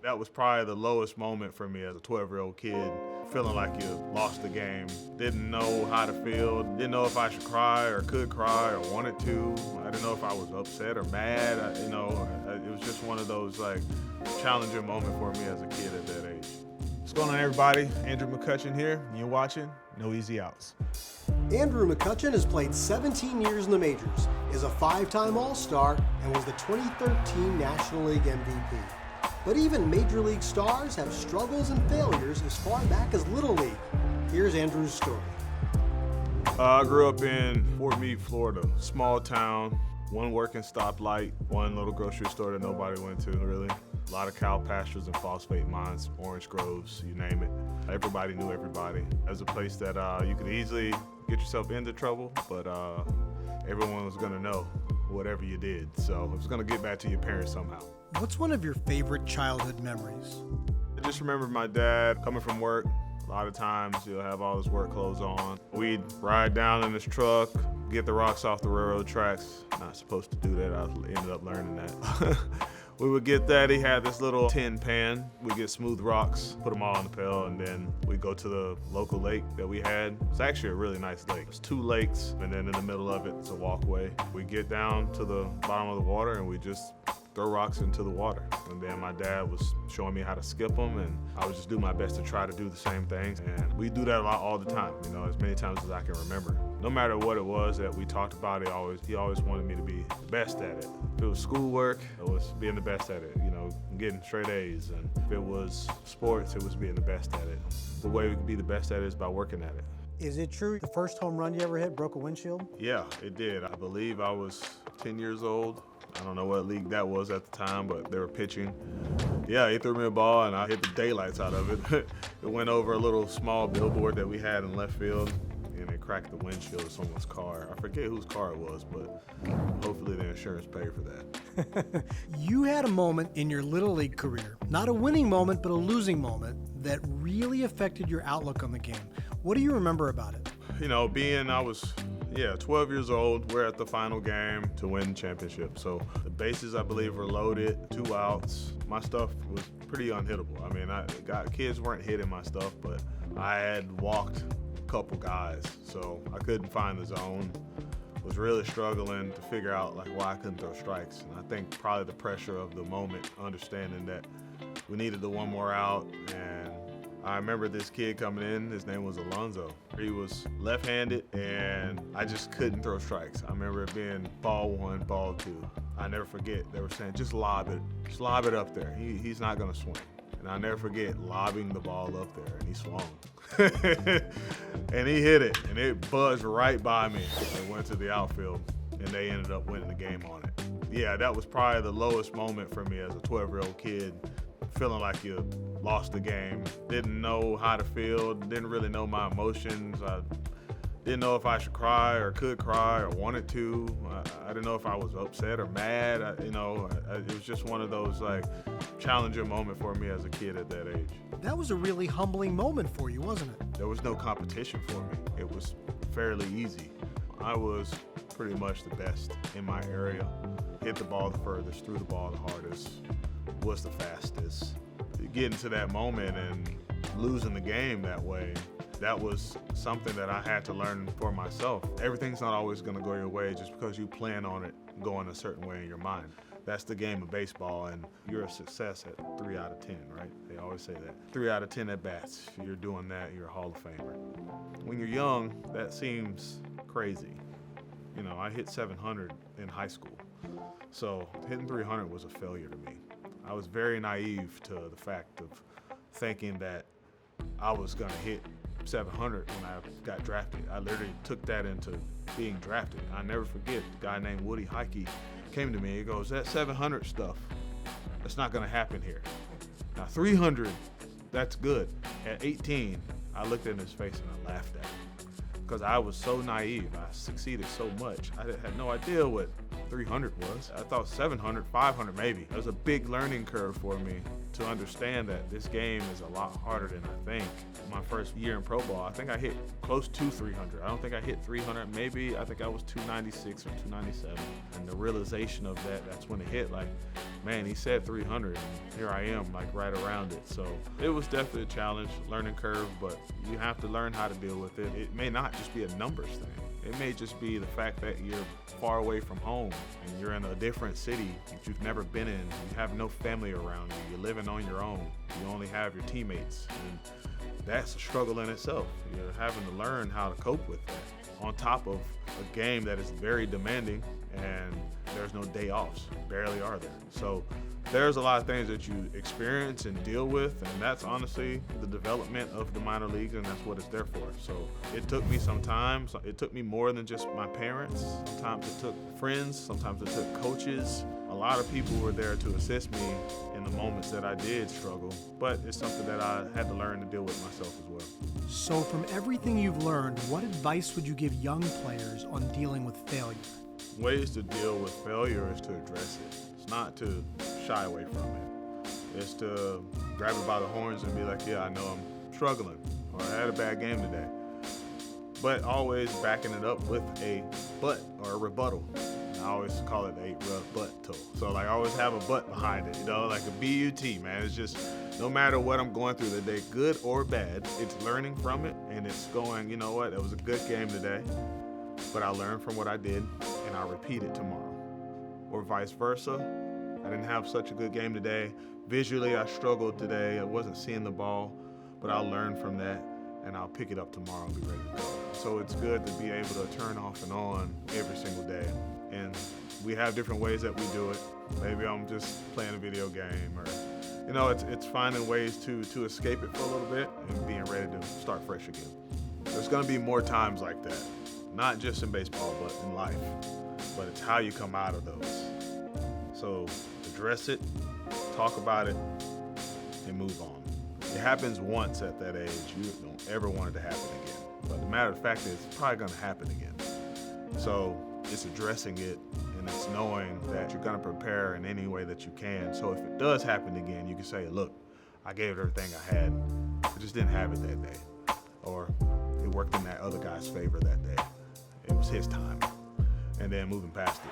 That was probably the lowest moment for me as a 12-year-old kid, feeling like you lost the game. Didn't know how to feel, didn't know if I should cry or could cry or wanted to. I didn't know if I was upset or mad. It was just one of those challenging moments for me as a kid at that age. What's going on, everybody? Andrew McCutchen here, and you're watching No Easy Outs. Andrew McCutchen has played 17 years in the majors, is a 5-time All-Star, and was the 2013 National League MVP. But even Major League stars have struggles and failures as far back as Little League. Here's Andrew's story. I grew up in Fort Meade, Florida. Small town, one working stoplight, one little grocery store that nobody went to, really. A lot of cow pastures and phosphate mines, orange groves, you name it. Everybody knew everybody. It was a place that you could easily get yourself into trouble, but everyone was gonna know whatever you did. So it was gonna get back to your parents somehow. What's one of your favorite childhood memories? I just remember my dad coming from work. A lot of times he'll have all his work clothes on. We'd ride down in his truck, get the rocks off the railroad tracks. Not supposed to do that, I ended up learning that. We would get that, he had this little tin pan. We'd get smooth rocks, put them all in the pail, and then we'd go to the local lake that we had. It's actually a really nice lake. It's 2 lakes, and then in the middle of it, it's a walkway. We get down to the bottom of the water, and we just throw rocks into the water. And then my dad was showing me how to skip them, and I would just do my best to try to do the same things. And we do that a lot all the time, as many times as I can remember. No matter what it was that we talked about, he always wanted me to be the best at it. If it was schoolwork, it was being the best at it, getting straight A's. And if it was sports, it was being the best at it. The way we could be the best at it is by working at it. Is it true the first home run you ever hit broke a windshield? Yeah, it did. I believe I was 10 years old. I don't know what league that was at the time, but they were pitching. Yeah, he threw me a ball, and I hit the daylights out of it. It went over a little small billboard that we had in left field, and it cracked the windshield of someone's car. I forget whose car it was, but hopefully the insurance paid for that. You had a moment in your Little League career, not a winning moment, but a losing moment, that really affected your outlook on the game. What do you remember about it? I was 12 years old. We're at the final game to win the championship. So the bases, I believe, were loaded, 2 outs. My stuff was pretty unhittable. Kids weren't hitting my stuff, but I had walked a couple guys, so I couldn't find the zone. Was really struggling to figure out why I couldn't throw strikes. And I think probably the pressure of the moment, understanding that we needed the one more out. And I remember this kid coming in, his name was Alonzo. He was left-handed, and I just couldn't throw strikes. I remember it being ball 1, ball 2. I never forget, they were saying, just lob it up there. He's not gonna swing. And I never forget lobbing the ball up there, and he swung. And he hit it, and it buzzed right by me. It went to the outfield, and they ended up winning the game on it. Yeah, that was probably the lowest moment for me as a 12-year-old kid, feeling like you lost the game. Didn't know how to feel, didn't really know my emotions. I didn't know if I should cry or could cry or wanted to. I didn't know if I was upset or mad. It was just one of those challenging moments for me as a kid at that age. That was a really humbling moment for you, wasn't it? There was no competition for me. It was fairly easy. I was pretty much the best in my area. Hit the ball the furthest, threw the ball the hardest, was the fastest. Getting to that moment and losing the game that way, that was something that I had to learn for myself. Everything's not always gonna go your way just because you plan on it going a certain way in your mind. That's the game of baseball, and you're a success at 3 out of 10, right? They always say that. 3 out of 10 at bats. If you're doing that, you're a Hall of Famer. When you're young, that seems crazy. I hit 700 in high school, so hitting 300 was a failure to me. I was very naive to the fact of thinking that I was gonna hit 700 when I got drafted. I literally took that into being drafted. I never forget, a guy named Woody Heike came to me, he goes, that 700 stuff, that's not gonna happen here. Now 300, that's good. At 18, I looked in his face and I laughed at him because I was so naive. I succeeded so much. I had no idea what 300 was. I thought 700, 500 maybe. It was a big learning curve for me to understand that this game is a lot harder than I think. My first year in pro ball, I think I hit close to 300. I don't think I hit 300. Maybe I think I was 296 or 297. And the realization of that, that's when it hit. Like, man, he said 300, and here I am, like right around it. So it was definitely a challenge, learning curve, but you have to learn how to deal with it. It may not just be a numbers thing. It may just be the fact that you're far away from home and you're in a different city that you've never been in. You have no family around you. You're living on your own. You only have your teammates. And that's a struggle in itself. You're having to learn how to cope with that on top of a game that is very demanding and there's no day offs. Barely are there. So there's a lot of things that you experience and deal with, and that's honestly the development of the minor leagues, and that's what it's there for. So it took me some time. So it took me more than just my parents. Sometimes it took friends. Sometimes it took coaches. A lot of people were there to assist me in the moments that I did struggle, but it's something that I had to learn to deal with myself as well. So from everything you've learned, what advice would you give young players on dealing with failure? Ways to deal with failure is to address it. It's not to shy away from it. It's to grab it by the horns and be like, yeah, I know I'm struggling, or I had a bad game today. But always backing it up with a but or a rebuttal. I always call it a rebuttal. So like I always have a but behind it, like a BUT, man. It's just no matter what I'm going through today, good or bad, it's learning from it and it's going, you know what, it was a good game today, but I learned from what I did and I'll repeat it tomorrow. Or vice versa. I didn't have such a good game today. Visually, I struggled today. I wasn't seeing the ball, but I'll learn from that and I'll pick it up tomorrow and be ready to go. So it's good to be able to turn off and on every single day. And we have different ways that we do it. Maybe I'm just playing a video game or, it's finding ways to escape it for a little bit and being ready to start fresh again. There's gonna be more times like that, not just in baseball, but in life. But it's how you come out of those. So address it, talk about it, and move on. It happens once at that age. You don't ever want it to happen again. But the matter of fact is, it's probably gonna happen again. So it's addressing it, and it's knowing that you're gonna prepare in any way that you can. So if it does happen again, you can say, look, I gave it everything I had. I just didn't have it that day. Or it worked in that other guy's favor that day. It was his time. And then moving past it.